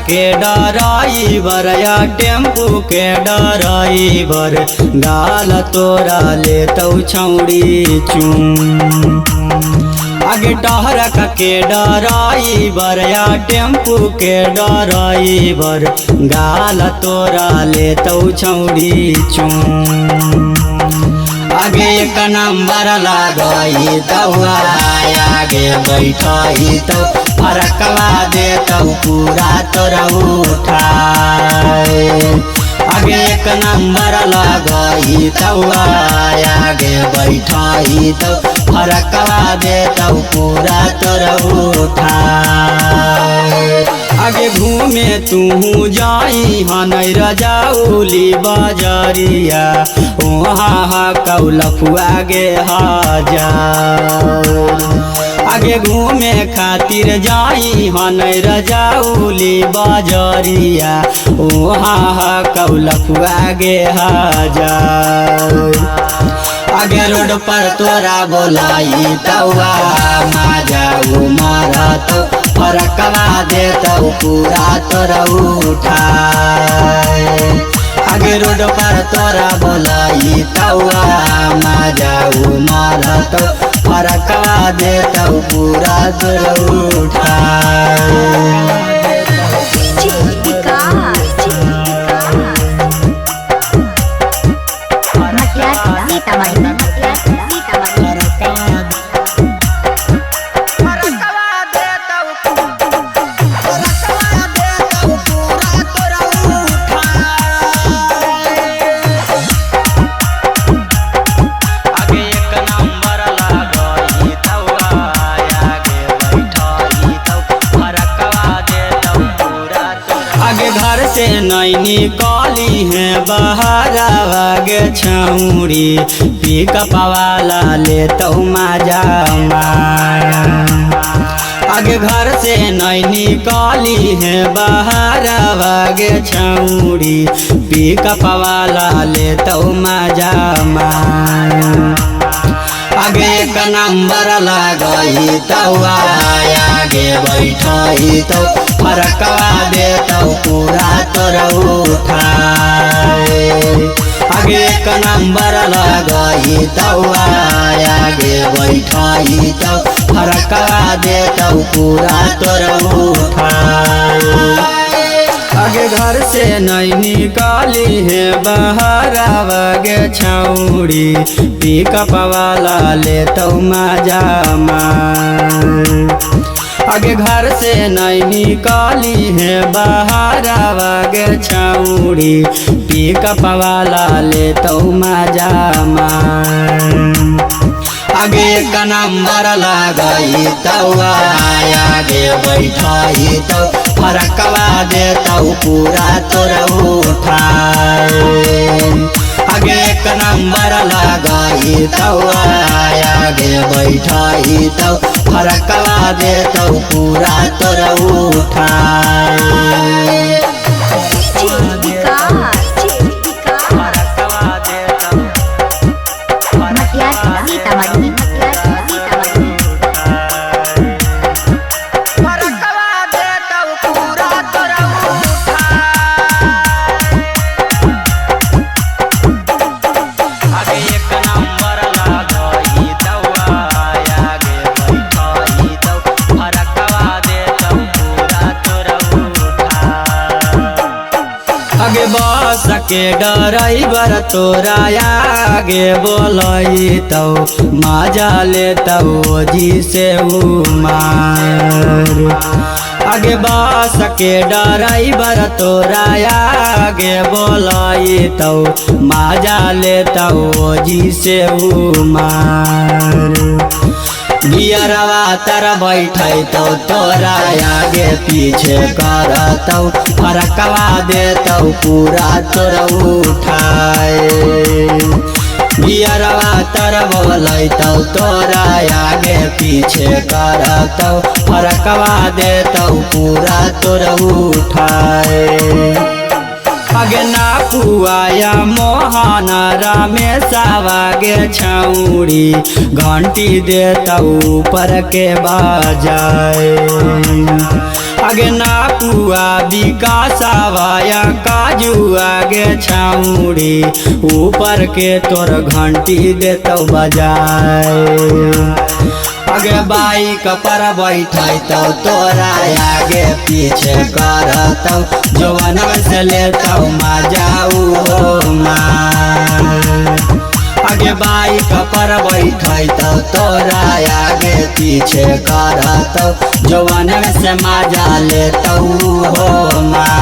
के ड्राइवर या टेम्पू के ड्राइवर गाल तोरा ले तो छौड़ी चूम। आगे टहरक के ड्राइवर या टेम्पू के ड्राइवर गाल तोरा ले तो छौड़ी चूम। आगे एक नंबर लगाई तो आगे बैठाई तो फरकवा दे तो पूरा तोरा उठाए। आगे एक नंबर लगाई तो आगे बैठाई तो फरकवा दे तो पूरा तोरा उठाए। आगे घूमे तू जाई हनई रजाउली बाजारिया वहाँ कौलफु आगे हजार। आगे घूमे खातिर जाई हनई रजाउली बाजारिया वहाँ कौलफु आगे हजार। आगे रोड पर तोरा बोलाई तौआ माजा उमरा तो फरकवा दे तो पूरा तोरा उठाए। आगे रोड पर तोरा बोलाई तौआ माजा उमरा तो फरकवा दे तो पूरा तोरा उठाए। आगे घर से नहीं निकाली है बाहर आगे छौड़ी पिकअप वाला ले तो मजा माया। आगे घर से नहीं निकाली है बाहर आगे छौड़ी पिकअप वाला ले तो मजा माया। आगे एक नंबर लगाई तो आगे बैठाई तो फरकवा दे तो पूरा तोरा उठाए। आगे एक नंबर लगाई तो आगे बैठाई तो फरकवा दे तो पूरा तोरा उठाए। आगे घर से नहीं निकाली है बाहर आगे छौड़ी पिकअप वाला ले तो मजा मार। आगे घर से नहीं निकाली है बाहर आगे छौड़ी पिकअप वाला ले तो मजा मार। आगे एक नंबर लगाई तो आगे बैठाई तो फरकवा दे तो पूरा तोरा उठाए। आगे एक नंबर लगाई तो आगे बैठाई तो फरकवा दे तो पूरा तोरा उठाए। आगे बस के ड्राइवर तोरा आगे बोलाई तो मजा ले तो जी से उमार। आगे बस के ड्राइवर तोरा आगे बोलाई तो मजा ले तो जी से उमार। गियरवा तर बैठै तो तोरा आगे पीछे करतौ फरकवा देतौ पूरा तोरा उठाए। गियरवा तर बोलैतौ तोरा आगे पीछे करतौ फरकवा देतौ पूरा तोरा उठाए। आगे ना पुआया मोहन रमेश आगे छौड़ी घंटी देता ऊपर के बाजाए। आगे नापुआ विकासावाया काजू आगे छामुड़ी ऊपर के तोर घंटी देतौ बजाए आगे बाइक पर बैठैतौ तोरा आगे पीछे करतौ जवन से लेतौ मजाऊ आगे बाइक पर बैठैतौ तोरा आगे पीछे करतौ जवन से मजा लेतौ हो माँ।